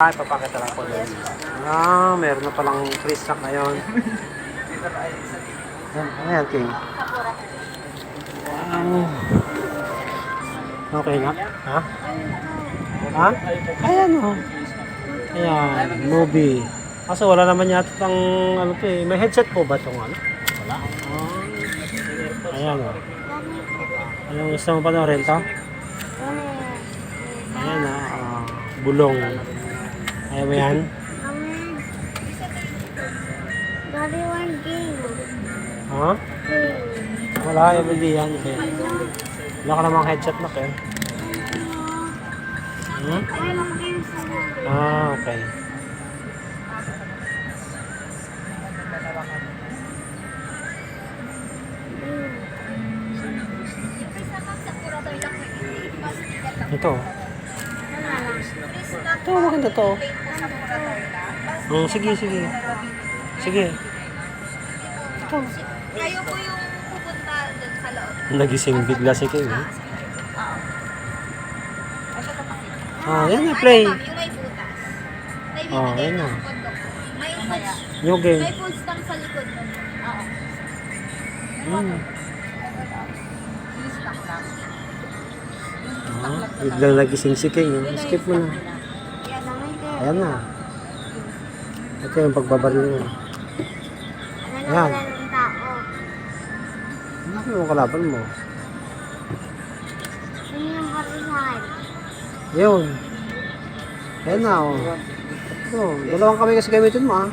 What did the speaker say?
Ay, papakita lang po yun. Meron na palang free stock ngayon. Ayan, King. Okay na? Ha? Ha? Ayan o. Ayan, movie. Kaso wala naman yata itong ano to eh. May headset po ba itong ano? Wala. Ayan o. Anong gusto mo panoorin to? Ayan o. Bulong. Ayaw mo yan? Daddy, one game. Ha? Wala, hindi yan. Okay. Wala ka namang headset na kayo. Walang games na. Okay. Ito. Ito, maganda to. Sige, sige. Sige. Ito. Kayo po yung pupunta doon sa loob. Nagising bigla si King. Yan na, play. Yung may butas. May bibigay yan na. ng kondok. May Yung game. food stand sa likod nun. Oo. Biglang nagising si King. Skip mo na. Yan na may game. Ayan na. Ito yung pagbabaril niya. Yan. Wala ng tao. Ano yung kalaban mo? Sino yung karisahan? Yun. Ayan na, oh. Ito, dalawang kamay kasi gamitin mo, ah.